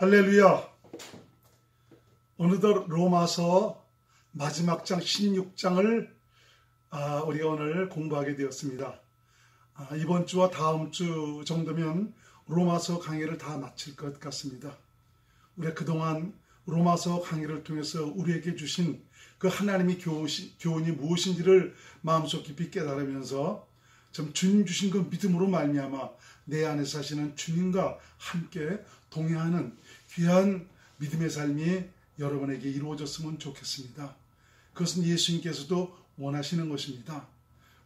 할렐루야. 어느덧 로마서 마지막 장 16장을 우리가 오늘 공부하게 되었습니다. 이번 주와 다음 주 정도면 로마서 강의를 다 마칠 것 같습니다. 우리가 그동안 로마서 강의를 통해서 우리에게 주신 그 하나님의 교훈이 무엇인지를 마음속 깊이 깨달으면서 좀 주님 주신 그 믿음으로 말미암아 내 안에 사시는 주님과 함께 동행하는 귀한 믿음의 삶이 여러분에게 이루어졌으면 좋겠습니다. 그것은 예수님께서도 원하시는 것입니다.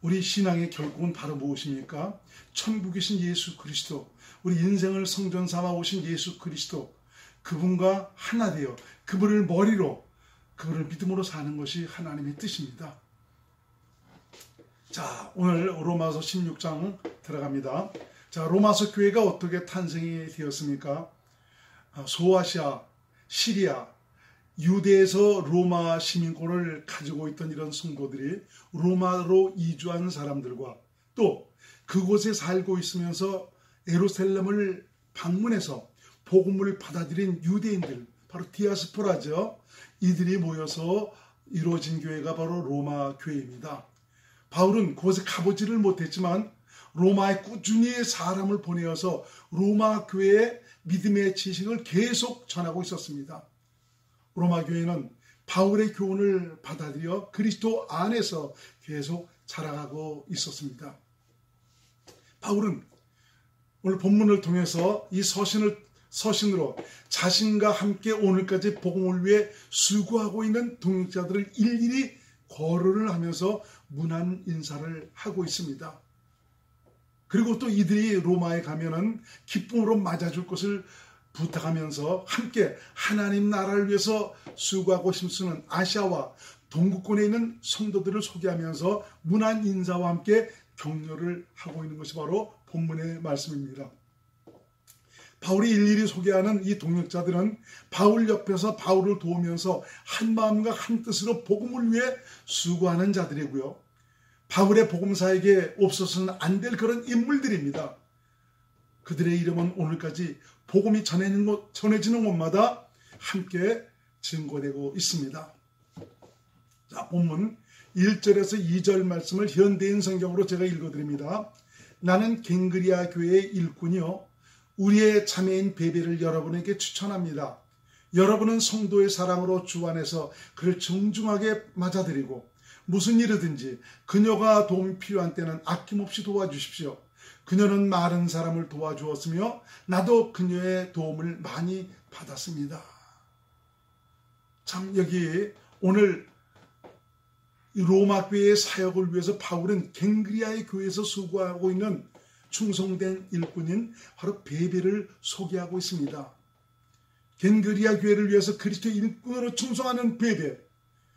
우리 신앙의 결국은 바로 무엇입니까? 천국에 계신 예수 그리스도, 우리 인생을 성전 삼아 오신 예수 그리스도, 그분과 하나 되어 그분을 머리로, 그분을 믿음으로 사는 것이 하나님의 뜻입니다. 자, 오늘 로마서 16장 들어갑니다. 자, 로마서 교회가 어떻게 탄생이 되었습니까? 소아시아, 시리아, 유대에서 로마 시민권을 가지고 있던 이런 성도들이 로마로 이주한 사람들과 또 그곳에 살고 있으면서 예루살렘을 방문해서 복음을 받아들인 유대인들, 바로 디아스포라죠. 이들이 모여서 이루어진 교회가 바로 로마 교회입니다. 바울은 그곳에 가보지를 못했지만 로마에 꾸준히 사람을 보내어서 로마 교회의 믿음의 지식을 계속 전하고 있었습니다. 로마 교회는 바울의 교훈을 받아들여 그리스도 안에서 계속 자라가고 있었습니다. 바울은 오늘 본문을 통해서 이 서신으로 자신과 함께 오늘까지 복음을 위해 수고하고 있는 동역자들을 일일이 거론을 하면서 문안 인사를 하고 있습니다. 그리고 또 이들이 로마에 가면은 기쁨으로 맞아줄 것을 부탁하면서 함께 하나님 나라를 위해서 수고하고 힘쓰는 아시아와 동구권에 있는 성도들을 소개하면서 문안 인사와 함께 격려를 하고 있는 것이 바로 본문의 말씀입니다. 바울이 일일이 소개하는 이 동역자들은 바울 옆에서 바울을 도우면서 한 마음과 한 뜻으로 복음을 위해 수고하는 자들이고요. 바울의 복음사에게 없어서는 안 될 그런 인물들입니다. 그들의 이름은 오늘까지 복음이 전해지는 곳마다 함께 증거되고 있습니다. 자, 본문 1절에서 2절 말씀을 현대인 성경으로 제가 읽어드립니다. 나는 갱그리아 교회의 일꾼이요 우리의 자매인 베베를 여러분에게 추천합니다. 여러분은 성도의 사랑으로 주 안에서 그를 정중하게 맞아들이고 무슨 일이든지 그녀가 도움이 필요한 때는 아낌없이 도와주십시오. 그녀는 많은 사람을 도와주었으며 나도 그녀의 도움을 많이 받았습니다. 참, 여기 오늘 로마 교회의 사역을 위해서 바울은 갱그리아의 교회에서 수고하고 있는 충성된 일꾼인 바로 베베를 소개하고 있습니다. 갱그리아 교회를 위해서 그리스도의 일꾼으로 충성하는 베베,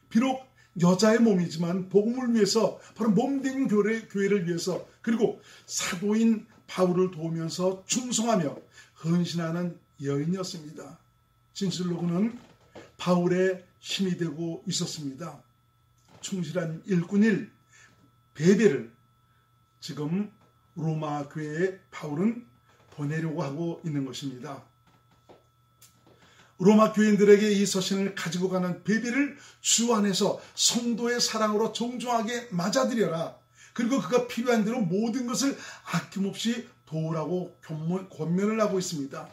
비록 여자의 몸이지만 복음을 위해서 바로 몸된 교회를 위해서 그리고 사도인 바울을 도우면서 충성하며 헌신하는 여인이었습니다. 진실로 그는 바울의 힘이 되고 있었습니다. 충실한 일꾼일 베베를 지금 로마 교회에 바울은 보내려고 하고 있는 것입니다. 로마 교인들에게 이 서신을 가지고 가는 베베를 주 안에서 성도의 사랑으로 정중하게 맞아들여라. 그리고 그가 필요한 대로 모든 것을 아낌없이 도우라고 권면을 하고 있습니다.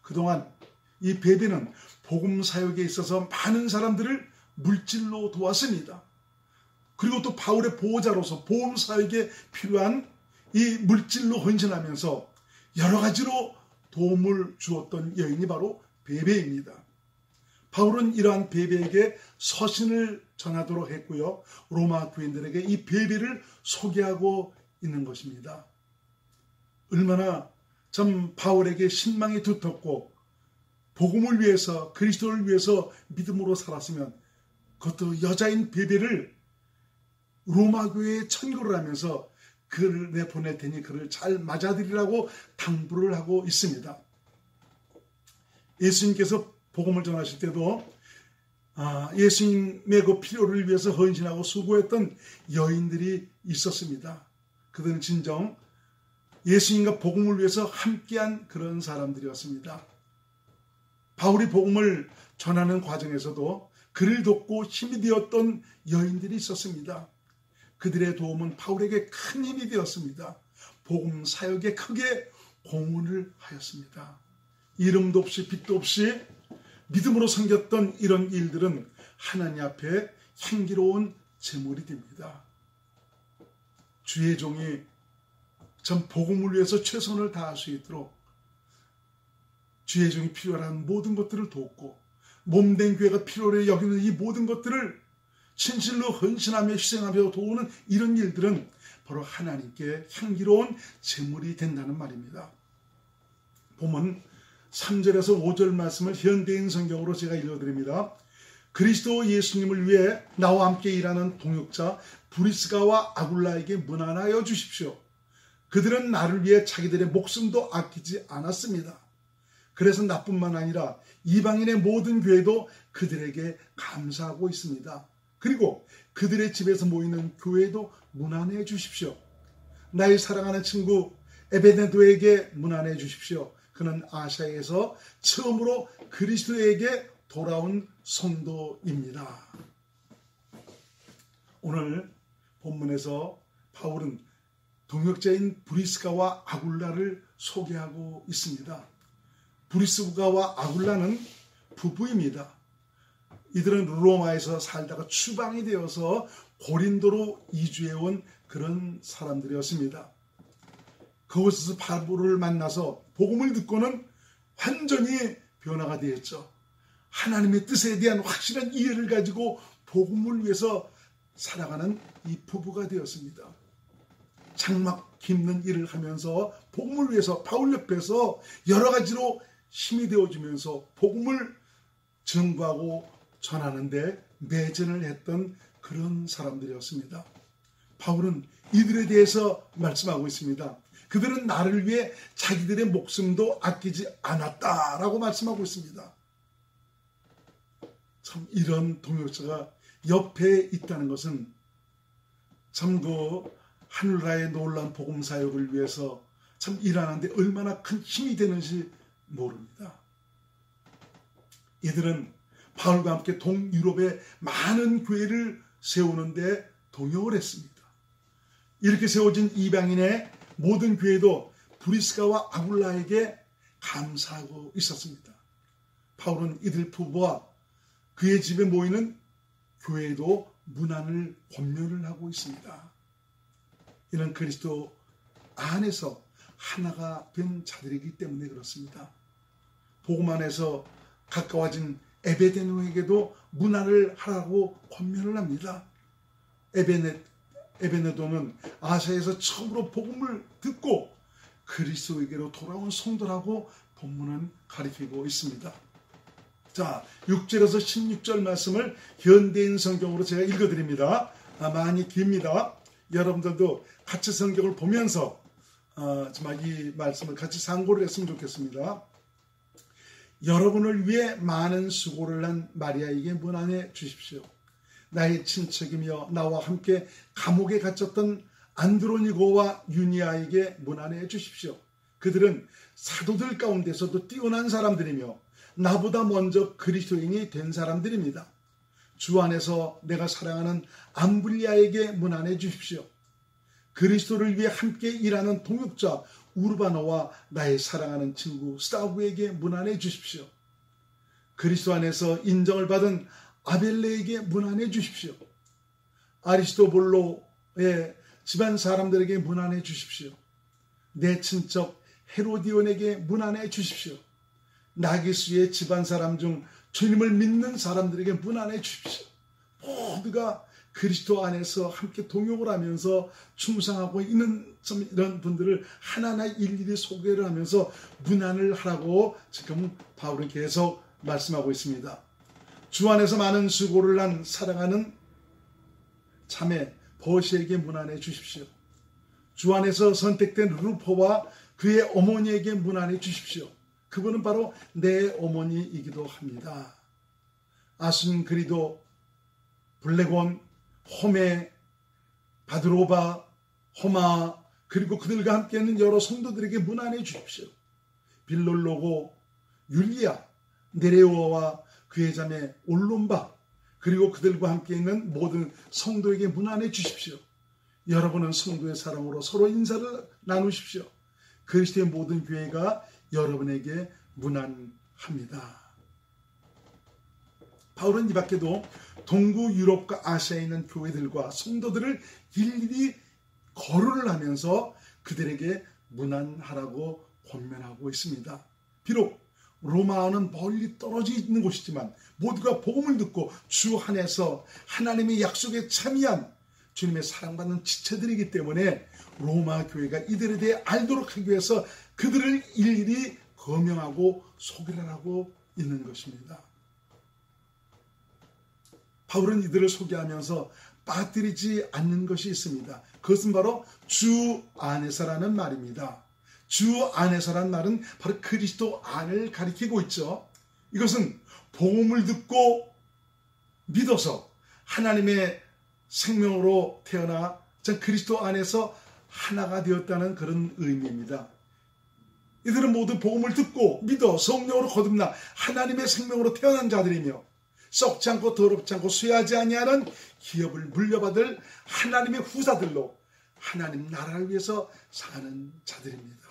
그동안 이 베베는 복음 사역에 있어서 많은 사람들을 물질로 도왔습니다. 그리고 또 바울의 보호자로서 복음 사역에 필요한 이 물질로 헌신하면서 여러 가지로 도움을 주었던 여인이 바로 베베입니다. 바울은 이러한 베베에게 서신을 전하도록 했고요. 로마 교인들에게 이 베베를 소개하고 있는 것입니다. 얼마나 참 바울에게 신망이 두텁고 복음을 위해서 그리스도를 위해서 믿음으로 살았으면 그것도 여자인 베베를 로마 교회에 천거를 하면서 그를 내보낼 테니 그를 잘 맞아들이라고 당부를 하고 있습니다. 예수님께서 복음을 전하실 때도 예수님의 그 필요를 위해서 헌신하고 수고했던 여인들이 있었습니다. 그들은 진정 예수님과 복음을 위해서 함께한 그런 사람들이었습니다. 바울이 복음을 전하는 과정에서도 그를 돕고 힘이 되었던 여인들이 있었습니다. 그들의 도움은 바울에게 큰 힘이 되었습니다. 복음 사역에 크게 공헌을 하였습니다. 이름도 없이 빛도 없이 믿음으로 섬겼던 이런 일들은 하나님 앞에 향기로운 제물이 됩니다. 주의 종이 전 복음을 위해서 최선을 다할 수 있도록 주의 종이 필요한 모든 것들을 돕고 몸된 교회가 필요로 여기는 이 모든 것들을 진실로 헌신하며 희생하며 도우는 이런 일들은 바로 하나님께 향기로운 제물이 된다는 말입니다. 보면 3절에서 5절 말씀을 현대인 성경으로 제가 읽어드립니다. 그리스도 예수님을 위해 나와 함께 일하는 동역자 브리스가와 아굴라에게 문안하여 주십시오. 그들은 나를 위해 자기들의 목숨도 아끼지 않았습니다. 그래서 나뿐만 아니라 이방인의 모든 교회도 그들에게 감사하고 있습니다. 그리고 그들의 집에서 모이는 교회도 문안해 주십시오. 나의 사랑하는 친구 에베네도에게 문안해 주십시오. 그는 아시아에서 처음으로 그리스도에게 돌아온 성도입니다. 오늘 본문에서 바울은 동역자인 브리스가와 아굴라를 소개하고 있습니다. 브리스가와 아굴라는 부부입니다. 이들은 로마에서 살다가 추방이 되어서 고린도로 이주해온 그런 사람들이었습니다. 그곳에서 바울을 만나서 복음을 듣고는 완전히 변화가 되었죠. 하나님의 뜻에 대한 확실한 이해를 가지고 복음을 위해서 살아가는 이 부부가 되었습니다. 장막 깁는 일을 하면서 복음을 위해서 바울 옆에서 여러 가지로 힘이 되어주면서 복음을 증거하고 전하는데 매진을 했던 그런 사람들이었습니다. 바울은 이들에 대해서 말씀하고 있습니다. 그들은 나를 위해 자기들의 목숨도 아끼지 않았다라고 말씀하고 있습니다. 참 이런 동역자가 옆에 있다는 것은 참 그 하늘나라의 놀라운 복음 사역을 위해서 참 일하는데 얼마나 큰 힘이 되는지 모릅니다. 이들은 바울과 함께 동유럽의 많은 교회를 세우는데 동역을 했습니다. 이렇게 세워진 이방인의 모든 교회도 브리스가와 아굴라에게 감사하고 있었습니다. 바울은 이들 부부와 그의 집에 모이는 교회에도 문안을 권면을 하고 있습니다. 이는 그리스도 안에서 하나가 된 자들이기 때문에 그렇습니다. 복음 안에서 가까워진 에베네도에게도 문안을 하라고 권면을 합니다. 에베네도는 아시아에서 처음으로 복음을 듣고 그리스도에게로 돌아온 성도라고 본문은 가리키고 있습니다. 자, 6절에서 16절 말씀을 현대인 성경으로 제가 읽어드립니다. 많이 깁니다. 여러분들도 같이 성경을 보면서 정말 이 말씀을 같이 상고를 했으면 좋겠습니다. 여러분을 위해 많은 수고를 한 마리아에게 문안해 주십시오. 나의 친척이며 나와 함께 감옥에 갇혔던 안드로니고와 유니아에게 문안해 주십시오. 그들은 사도들 가운데서도 뛰어난 사람들이며 나보다 먼저 그리스도인이 된 사람들입니다. 주 안에서 내가 사랑하는 암블리아에게 문안해 주십시오. 그리스도를 위해 함께 일하는 동역자 우르바노와 나의 사랑하는 친구 스타브에게 문안해 주십시오. 그리스도 안에서 인정을 받은 아벨레에게 문안해 주십시오. 아리스토블로의 집안 사람들에게 문안해 주십시오. 내 친척 헤로디온에게 문안해 주십시오. 나기수의 집안 사람 중 주님을 믿는 사람들에게 문안해 주십시오. 모두가 그리스도 안에서 함께 동역을 하면서 충성하고 있는 이런 분들을 하나하나 일일이 소개를 하면서 문안을 하라고 지금 바울은 계속 말씀하고 있습니다. 주 안에서 많은 수고를 한 사랑하는 자매 버시에게 문안해 주십시오. 주 안에서 선택된 루포와 그의 어머니에게 문안해 주십시오. 그분은 바로 내 어머니이기도 합니다. 아순그리도, 블레곤, 호메, 바드로바, 호마, 그리고 그들과 함께하는 여러 성도들에게 문안해 주십시오. 빌롤로고, 율리아, 네레오와 그의 자매 올론바 그리고 그들과 함께 있는 모든 성도에게 문안해 주십시오. 여러분은 성도의 사랑으로 서로 인사를 나누십시오. 그리스도의 모든 교회가 여러분에게 문안합니다. 바울은 이 밖에도 동구 유럽과 아시아에 있는 교회들과 성도들을 일일이 거론을 하면서 그들에게 문안하라고 권면하고 있습니다. 비록 로마는 멀리 떨어져 있는 곳이지만 모두가 복음을 듣고 주 안에서 하나님의 약속에 참여한 주님의 사랑받는 지체들이기 때문에 로마 교회가 이들에 대해 알도록 하기 위해서 그들을 일일이 거명하고 소개를 하고 있는 것입니다. 바울은 이들을 소개하면서 빠뜨리지 않는 것이 있습니다. 그것은 바로 주 안에서라는 말입니다. 주 안에서란 말은 바로 그리스도 안을 가리키고 있죠. 이것은 복음을 듣고 믿어서 하나님의 생명으로 태어나 그리스도 안에서 하나가 되었다는 그런 의미입니다. 이들은 모두 복음을 듣고 믿어 성령으로 거듭나 하나님의 생명으로 태어난 자들이며 썩지 않고 더럽지 않고 쇠하지 아니하는 기업을 물려받을 하나님의 후사들로 하나님 나라를 위해서 사는 자들입니다.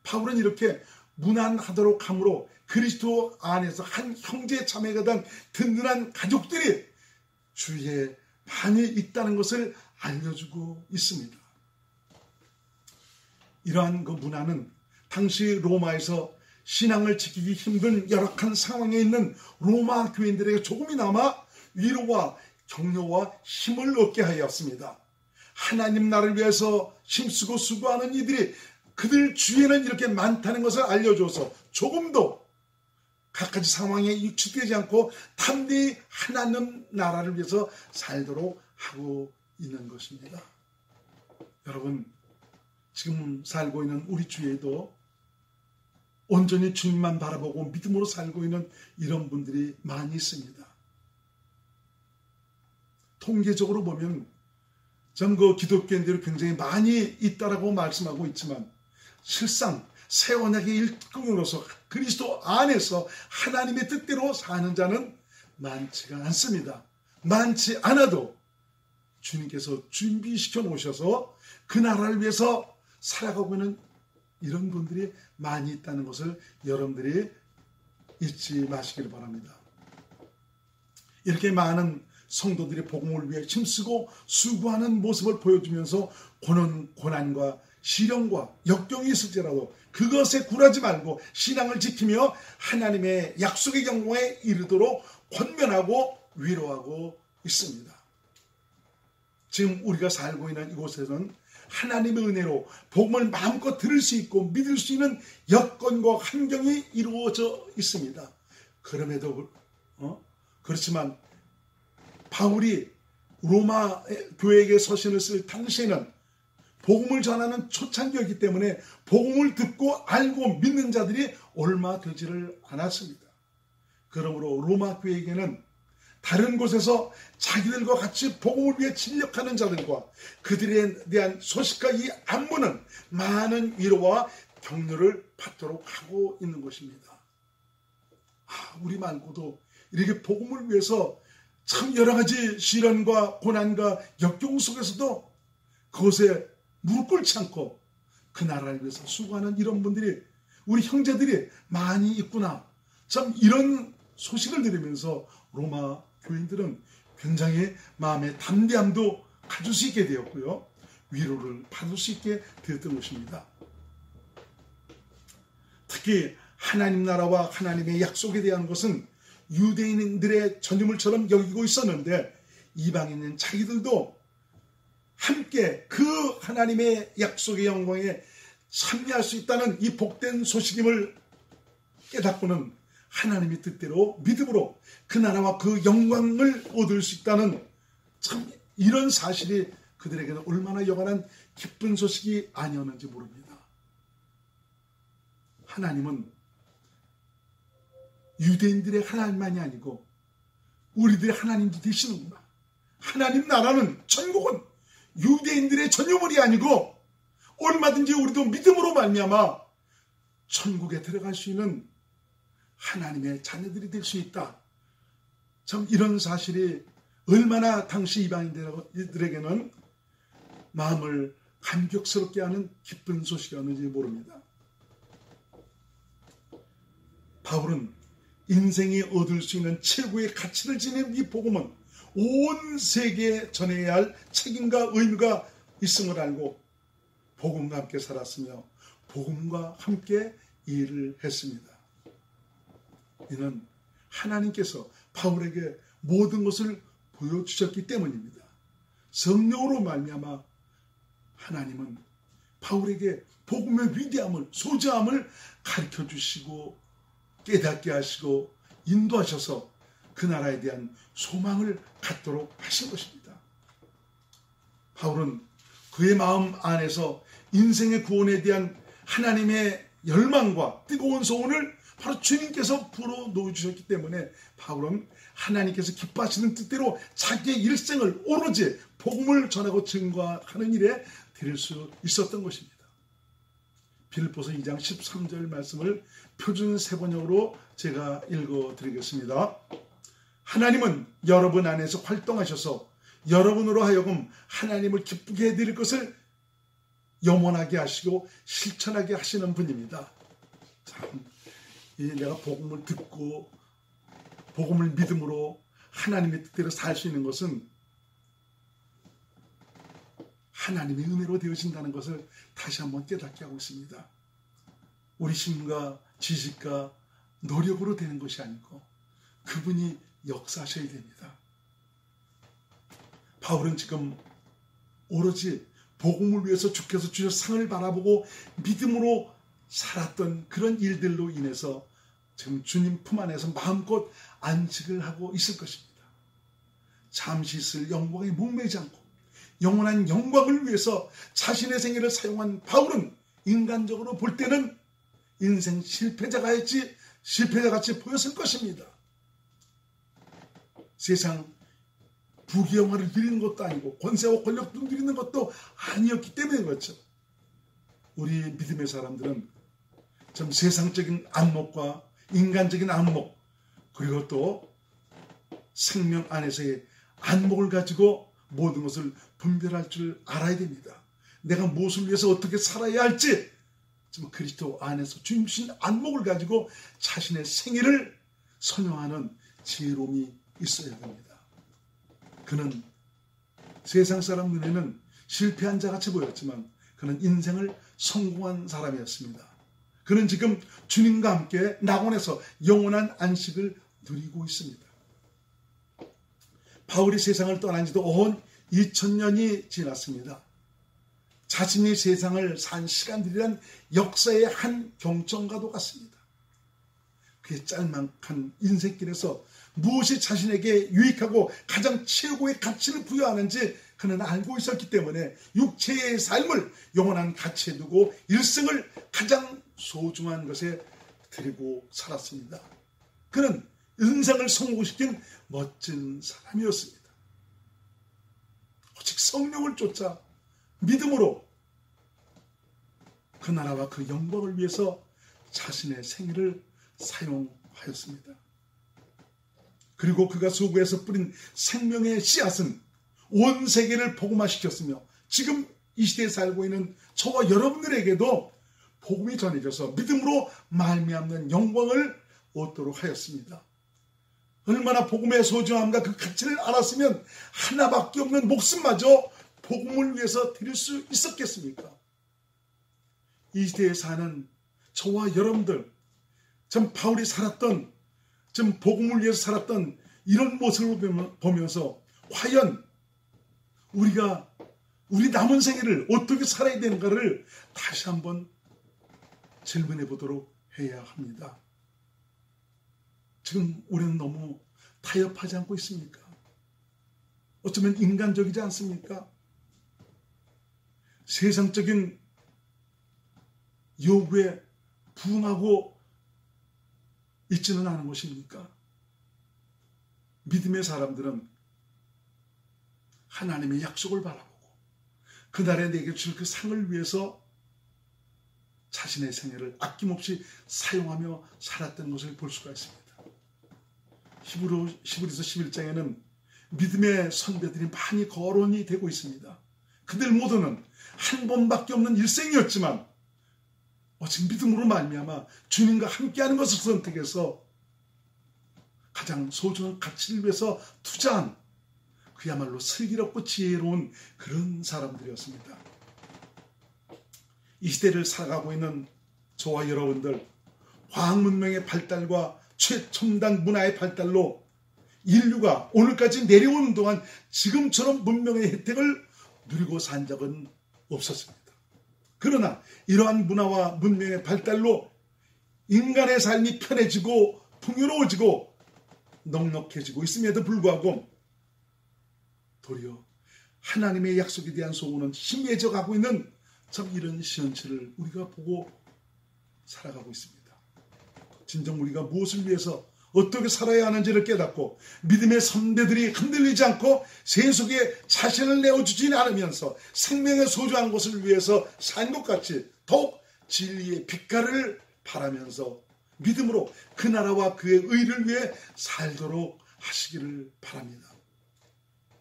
바울은 이렇게 문안하도록 함으로 그리스도 안에서 한 형제 자매가 된 든든한 가족들이 주위에 많이 있다는 것을 알려주고 있습니다. 이러한 그 문안은 당시 로마에서 신앙을 지키기 힘든 열악한 상황에 있는 로마 교인들에게 조금이나마 위로와 격려와 힘을 얻게 하였습니다. 하나님 나라를 위해서 힘쓰고 수고하는 이들이 그들 주위에는 이렇게 많다는 것을 알려줘서 조금도 각가지 상황에 유축되지 않고 담대히 하나님 나라를 위해서 살도록 하고 있는 것입니다. 여러분, 지금 살고 있는 우리 주위에도 온전히 주님만 바라보고 믿음으로 살고 있는 이런 분들이 많이 있습니다. 통계적으로 보면 전 그 기독교인들이 굉장히 많이 있다라고 말씀하고 있지만 실상 새 언약의 일꾼으로서 그리스도 안에서 하나님의 뜻대로 사는 자는 많지가 않습니다. 많지 않아도 주님께서 준비시켜 놓으셔서 그 나라를 위해서 살아가고 있는 이런 분들이 많이 있다는 것을 여러분들이 잊지 마시길 바랍니다. 이렇게 많은 성도들이 복음을 위해 힘쓰고 수고하는 모습을 보여주면서 고난과 시련과 역경이 있을지라도 그것에 굴하지 말고 신앙을 지키며 하나님의 약속의 영광에 이르도록 권면하고 위로하고 있습니다. 지금 우리가 살고 있는 이곳에서는 하나님의 은혜로 복음을 마음껏 들을 수 있고 믿을 수 있는 여건과 환경이 이루어져 있습니다. 그럼에도 그렇지만 바울이 로마 교회에게 서신을 쓸 당시에는 복음을 전하는 초창기였기 때문에 복음을 듣고 알고 믿는 자들이 얼마 되지를 않았습니다. 그러므로 로마 교회에게는 다른 곳에서 자기들과 같이 복음을 위해 진력하는 자들과 그들에 대한 소식과 이 안부는 많은 위로와 격려를 받도록 하고 있는 것입니다. 우리 말고도 이렇게 복음을 위해서 참 여러 가지 시련과 고난과 역경 속에서도 그것에 무릎 꿇지 않고 그 나라를 위해서 수고하는 이런 분들이 우리 형제들이 많이 있구나. 참 이런 소식을 들으면서 로마 교인들은 굉장히 마음의 담대함도 가질 수 있게 되었고요. 위로를 받을 수 있게 되었던 것입니다. 특히 하나님 나라와 하나님의 약속에 대한 것은 유대인들의 전유물처럼 여기고 있었는데 이방인인 자기들도 함께 그 하나님의 약속의 영광에 참여할 수 있다는 이 복된 소식임을 깨닫고는 하나님의 뜻대로 믿음으로 그 나라와 그 영광을 얻을 수 있다는 참 이런 사실이 그들에게는 얼마나 영원한 기쁜 소식이 아니었는지 모릅니다. 하나님은 유대인들의 하나님만이 아니고 우리들의 하나님도 되시는구나. 하나님 나라는 천국은 유대인들의 전유물이 아니고 얼마든지 우리도 믿음으로 말미암아 천국에 들어갈 수 있는 하나님의 자녀들이 될 수 있다. 참 이런 사실이 얼마나 당시 이방인들에게는 마음을 감격스럽게 하는 기쁜 소식이었는지 모릅니다. 바울은 인생이 얻을 수 있는 최고의 가치를 지닌 이 복음은 온 세계에 전해야 할 책임과 의무가 있음을 알고 복음과 함께 살았으며 복음과 함께 일을 했습니다. 이는 하나님께서 바울에게 모든 것을 보여주셨기 때문입니다. 성령으로 말미암아 하나님은 바울에게 복음의 위대함을, 소중함을 가르쳐 주시고 깨닫게 하시고 인도하셔서 그 나라에 대한 소망을 갖도록 하신 것입니다. 바울은 그의 마음 안에서 인생의 구원에 대한 하나님의 열망과 뜨거운 소원을 바로 주님께서 불어넣어주셨기 때문에 바울은 하나님께서 기뻐하시는 뜻대로 자기의 일생을 오로지 복음을 전하고 증거하는 일에 드릴 수 있었던 것입니다. 빌립보서 2장 13절 말씀을 표준 세번역으로 제가 읽어드리겠습니다. 하나님은 여러분 안에서 활동하셔서 여러분으로 하여금 하나님을 기쁘게 해드릴 것을 염원하게 하시고 실천하게 하시는 분입니다. 참, 내가 복음을 듣고 복음을 믿음으로 하나님의 뜻대로 살 수 있는 것은 하나님의 은혜로 되어진다는 것을 다시 한번 깨닫게 하고 있습니다. 우리 힘과 지식과 노력으로 되는 것이 아니고 그분이 역사하셔야 됩니다. 바울은 지금 오로지 복음을 위해서 주께서 주셔 상을 바라보고 믿음으로 살았던 그런 일들로 인해서 지금 주님 품 안에서 마음껏 안식을 하고 있을 것입니다. 잠시 있을 영광에 목매지 않고 영원한 영광을 위해서 자신의 생애를 사용한 바울은 인간적으로 볼 때는 인생 실패자같이 보였을 것입니다. 세상 부귀영화를 누리는 것도 아니고 권세와 권력도 누리는 것도 아니었기 때문에 그렇죠. 우리 믿음의 사람들은 좀 세상적인 안목과 인간적인 안목 그리고 또 생명 안에서의 안목을 가지고 모든 것을 분별할 줄 알아야 됩니다. 내가 무엇을 위해서 어떻게 살아야 할지 좀 그리스도 안에서 주님 주신 안목을 가지고 자신의 생애를 선용하는 지혜로움이 있어야 됩니다. 그는 세상 사람 눈에는 실패한 자같이 보였지만 그는 인생을 성공한 사람이었습니다. 그는 지금 주님과 함께 낙원에서 영원한 안식을 누리고 있습니다. 바울이 세상을 떠난 지도 온 2000년이 지났습니다. 자신이 세상을 산 시간들이란 역사의 한 경청과도 같습니다. 그의 짤막한 인생길에서 무엇이 자신에게 유익하고 가장 최고의 가치를 부여하는지 그는 알고 있었기 때문에 육체의 삶을 영원한 가치에 두고 일생을 가장 소중한 것에 드리고 살았습니다. 그는 인생을 성공시킨 멋진 사람이었습니다. 오직 성령을 쫓아 믿음으로 그 나라와 그 영광을 위해서 자신의 생애를 사용하였습니다. 그리고 그가 수고해서 뿌린 생명의 씨앗은 온 세계를 복음화시켰으며 지금 이 시대에 살고 있는 저와 여러분들에게도 복음이 전해져서 믿음으로 말미암는 영광을 얻도록 하였습니다. 얼마나 복음의 소중함과 그 가치를 알았으면 하나밖에 없는 목숨마저 복음을 위해서 드릴 수 있었겠습니까? 이 시대에 사는 저와 여러분들, 참 바울이 살았던, 좀 복음을 위해서 살았던 이런 모습을 보면서 과연 우리가 우리 남은 생애를 어떻게 살아야 되는가를 다시 한번 질문해 보도록 해야 합니다. 지금 우리는 너무 타협하지 않고 있습니까? 어쩌면 인간적이지 않습니까? 세상적인 요구에 부응하고 있지는 않은 것입니까? 믿음의 사람들은 하나님의 약속을 바라보고 그날에 내게 줄 그 상을 위해서 자신의 생애를 아낌없이 사용하며 살았던 것을 볼 수가 있습니다. 히브리서 11장에는 믿음의 선배들이 많이 거론이 되고 있습니다. 그들 모두는 한 번밖에 없는 일생이었지만 오직 믿음으로 말미암아 주님과 함께하는 것을 선택해서 가장 소중한 가치를 위해서 투자한 그야말로 슬기롭고 지혜로운 그런 사람들이었습니다. 이 시대를 살아가고 있는 저와 여러분들, 과학 문명의 발달과 최첨단 문화의 발달로 인류가 오늘까지 내려오는 동안 지금처럼 문명의 혜택을 누리고 산 적은 없었습니다. 그러나 이러한 문화와 문명의 발달로 인간의 삶이 편해지고 풍요로워지고 넉넉해지고 있음에도 불구하고 도리어 하나님의 약속에 대한 소원은 희미해져 가고 있는 참 이런 현실을 우리가 보고 살아가고 있습니다. 진정 우리가 무엇을 위해서 어떻게 살아야 하는지를 깨닫고 믿음의 선배들이 흔들리지 않고 세속에 자신을 내어주지 않으면서 생명의 소중한 것을 위해서 산 것 같이 더욱 진리의 빛깔을 바라면서 믿음으로 그 나라와 그의 의를 위해 살도록 하시기를 바랍니다.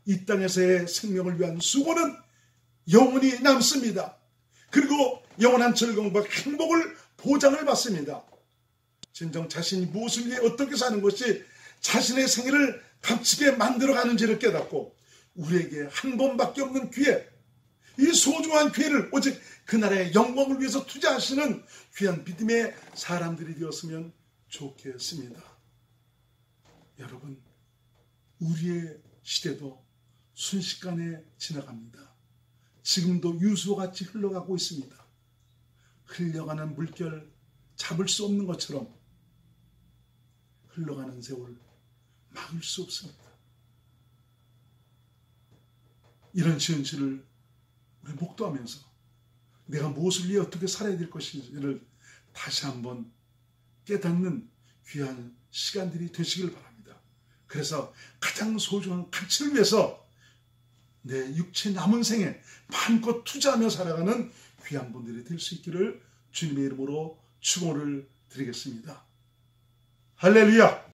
이 땅에서의 생명을 위한 수고는 영원히 남습니다. 그리고 영원한 즐거움과 행복을 보장을 받습니다. 진정 자신이 무엇을 위해 어떻게 사는 것이 자신의 생애를 값지게 만들어가는지를 깨닫고 우리에게 한 번밖에 없는 기회, 이 소중한 기회를 오직 그 나라의 영광을 위해서 투자하시는 귀한 믿음의 사람들이 되었으면 좋겠습니다. 여러분, 우리의 시대도 순식간에 지나갑니다. 지금도 유수같이 흘러가고 있습니다. 흘러가는 물결 잡을 수 없는 것처럼 흘러가는 세월 막을 수 없습니다. 이런 현실을 우리 목도하면서 내가 무엇을 위해 어떻게 살아야 될 것인지를 다시 한번 깨닫는 귀한 시간들이 되시길 바랍니다. 그래서 가장 소중한 가치를 위해서 내 육체 남은 생에 마음껏 투자하며 살아가는 귀한 분들이 될 수 있기를 주님의 이름으로 축원을 드리겠습니다. 할렐루야!